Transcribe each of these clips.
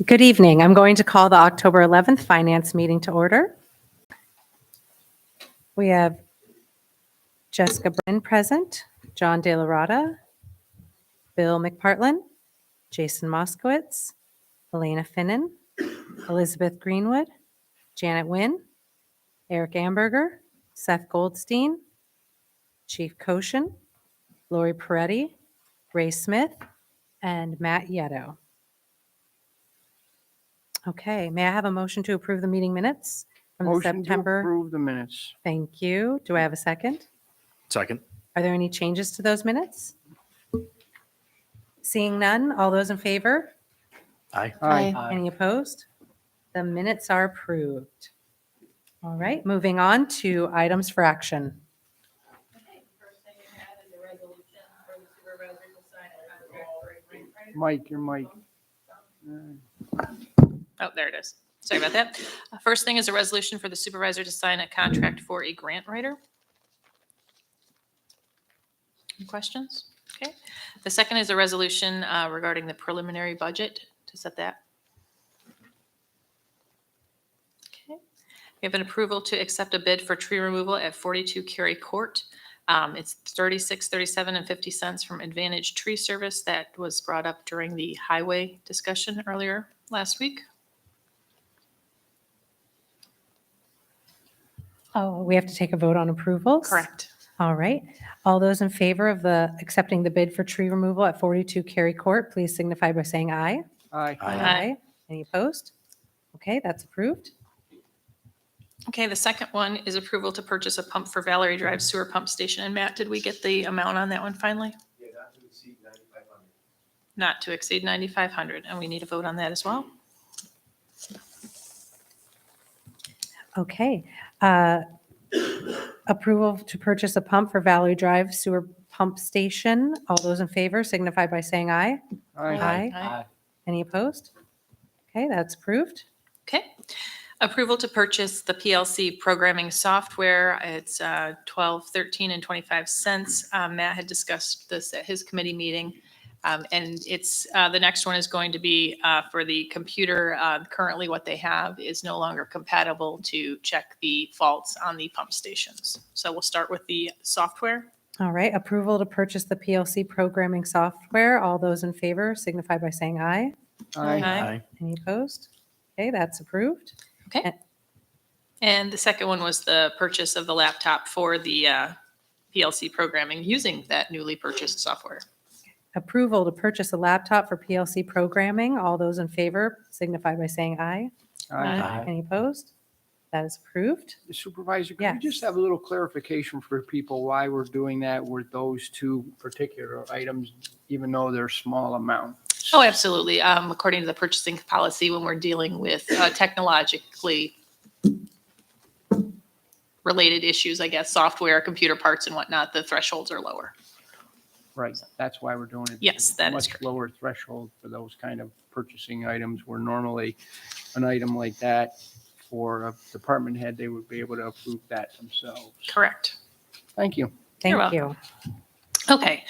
Good evening. I'm going to call the October 11th Finance meeting to order. We have Jessica Brin present, John De La Rada, Bill McPartlin, Jason Moskowitz, Elena Finnan, Elizabeth Greenwood, Janet Nguyen, Eric Amberger, Seth Goldstein, Chief Koshin, Lori Peretti, Ray Smith, and Matt Yetto. Okay, may I have a motion to approve the meeting minutes from the Motion to September? approve the minutes. Thank you. Do I have a second? Second. Are there any changes to those minutes? Seeing none, all those in favor? Aye. Aye. Any opposed? The minutes are approved. All right, moving on to items for action. Okay, first thing you have is a resolution for the supervisor to sign a contract for a grant writer. Mike, your mic. Oh, there it is. Sorry about that. First thing is a resolution for the supervisor to sign a contract for a grant writer. Any questions? Okay. The second is a resolution regarding the preliminary budget to set that. Okay. We have an approval to accept a bid for tree removal at 42 Cary Court. It's 36.37 and 50 cents from Advantage Tree Service that was brought up during the highway discussion earlier last week. Oh, we have to take a vote on approvals? Correct. All right. All those in favor of accepting the bid for tree removal at 42 Cary Court, please signify by saying aye. Aye. Aye. Any opposed? Okay, that's approved. Okay, the second one is approval to purchase a pump for Valerie Drive Sewer Pump Station. And Matt, did we get the amount on that one finally? Yeah, not to exceed 9,500. Not to exceed 9,500, and we need a vote on that as well. Okay. Approval to purchase a pump for Valley Drive Sewer Pump Station. All those in favor signify by saying aye. Aye. Any opposed? Okay, that's approved. Okay. Approval to purchase the PLC programming software. It's $12.13 and 25 cents. Matt had discussed this at his committee meeting. And it's the next one is going to be for the computer. Currently, what they have is no longer compatible to check the faults on the pump stations. So we'll start with the software. All right, approval to purchase the PLC programming software. All those in favor signify by saying aye. Aye. Aye. Any opposed? Okay, that's approved. Okay. And the second one was the purchase of the laptop for the PLC programming using that newly purchased software. Approval to purchase a laptop for PLC programming. All those in favor signify by saying aye. Aye. Any opposed? That is approved. Supervisor, could Yes. you just have a little clarification for people why we're doing that with those two particular items, even though they're small amounts? Oh, absolutely. According to the purchasing policy, when we're dealing with technologically related issues, I guess, software, computer parts and whatnot, the thresholds are lower. Right, that's why we're doing it. Yes, that is Much correct. lower threshold for those kind of purchasing items, where normally an item like that for a department head, they would be able to approve that themselves. Correct. Thank you. You're Thank welcome. you. Okay.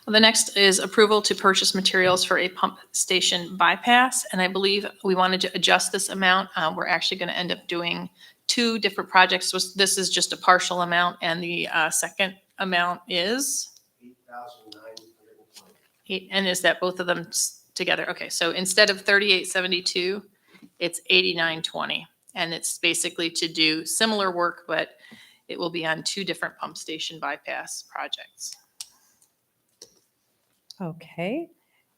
The next is approval to purchase materials for a pump station bypass. And I believe we wanted to adjust this amount. We're actually going to end up doing two different projects. This is just a partial amount, and the second amount is 8,920. and is that both of them together? Okay, so instead of 3872, it's 8920, and it's basically to do similar work, but it will be on two different pump station bypass projects. Okay.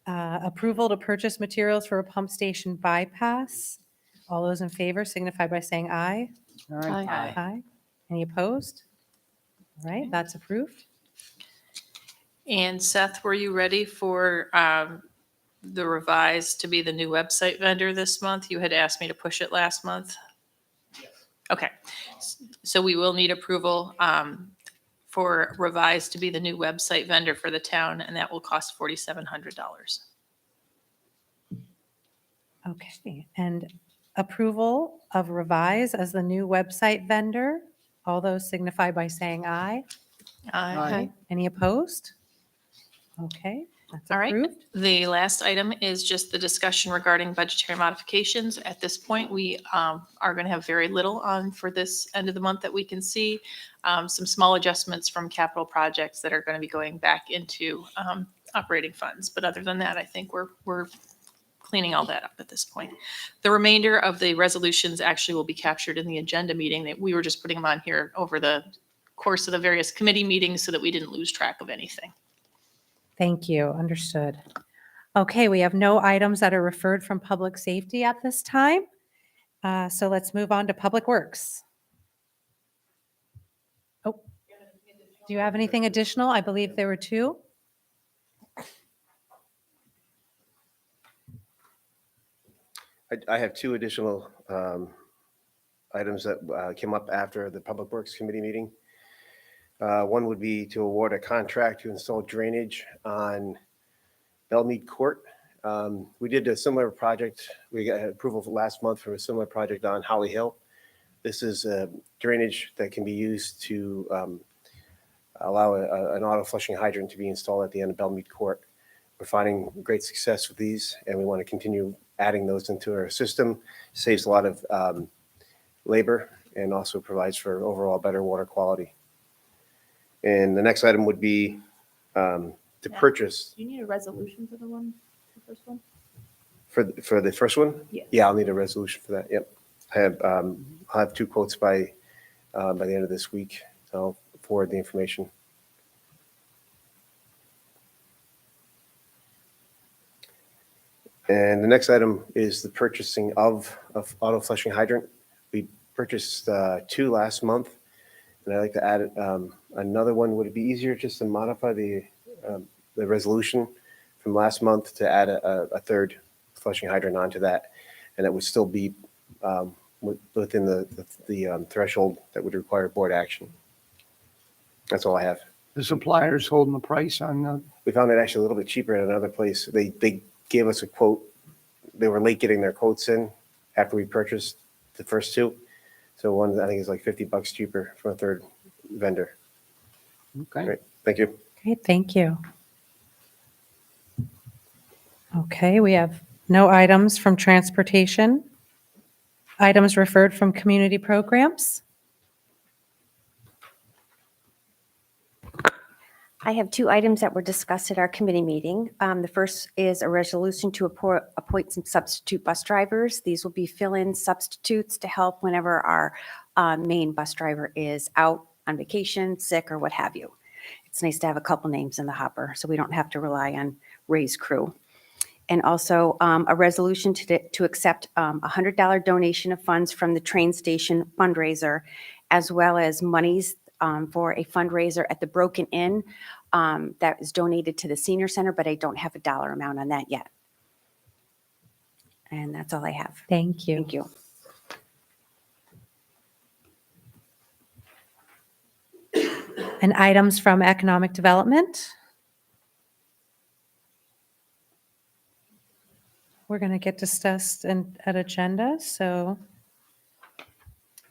Approval to purchase materials for a pump station bypass. All those in favor signify by saying aye. Aye. Aye. Any opposed? All right, that's approved. And Seth, were you ready for the Revise to be the new website vendor this month? You had asked me to push it last month. Okay, so we will need approval for Revise to be the new website vendor for the town, and that will cost $4,700. Okay, and approval of Revise as the new website vendor. All those signify by saying aye. Aye. Any opposed? Okay, That's All right. approved. The last item is just the discussion regarding budgetary modifications. At this point, we are going to have very little on for this end of the month that we can see. Some small adjustments from capital projects that are going to be going back into operating funds. But other than that, I think we're cleaning all that up at this point. The remainder of the resolutions actually will be captured in the agenda meeting. That we were just putting them on here over the course of the various committee meetings so that we didn't lose track of anything. Thank you. Understood. Okay, we have no items that are referred from public safety at this time. So let's move on to Public Works. Oh, do you have anything additional? I believe there were two. I have two additional items that came up after the Public Works Committee meeting. One would be to award a contract to install drainage on Bellmead Court. We did a similar project. We got approval last month for a similar project on Holly Hill. This is drainage that can be used to allow an auto flushing hydrant to be installed at the end of Bellmead Court. We're finding great success with these, and we want to continue adding those into our system. Saves a lot of labor and also provides for overall better water quality. And the next item would be to purchase. Do you need a resolution for the first one? For the first one? Yes. Yeah, I'll need a resolution for that. Yep. I'll have two quotes by the end of this week. I'll forward the information. And the next item is the purchasing of auto flushing hydrant. We purchased two last month, and I'd like to add another one. Would it be easier just to modify the resolution from last month to add a third flushing hydrant onto that, and it would still be within the threshold that would require board action. That's all I have. The supplier's holding the price on the, We found it actually a little bit cheaper at another place. They gave us a quote. They were late getting their quotes in after we purchased the first two. So one, I think, is like $50 cheaper from a third vendor. okay. Great. Thank you. Great, thank you. Okay, we have no items from transportation. Items referred from community programs. I have two items that were discussed at our committee meeting. The first is a resolution to appoint some substitute bus drivers. These will be fill-in substitutes to help whenever our main bus driver is out on vacation, sick, or what have you. It's nice to have a couple names in the hopper so we don't have to rely on Ray's crew. And also a resolution to accept a $100 donation of funds from the train station fundraiser, as well as monies for a fundraiser at the Broken Inn that is donated to the senior center, but I don't have a dollar amount on that yet. And that's all I have. Thank you. Thank you. And items from economic development. We're going to get discussed at agenda, so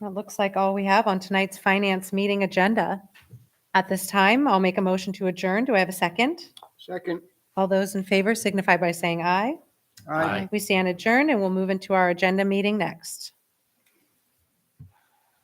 it looks like all we have on tonight's finance meeting agenda. At this time, I'll make a motion to adjourn. Do I have a second? Second. All those in favor signify by saying aye. Aye. We stand adjourned and we'll move into our agenda meeting next.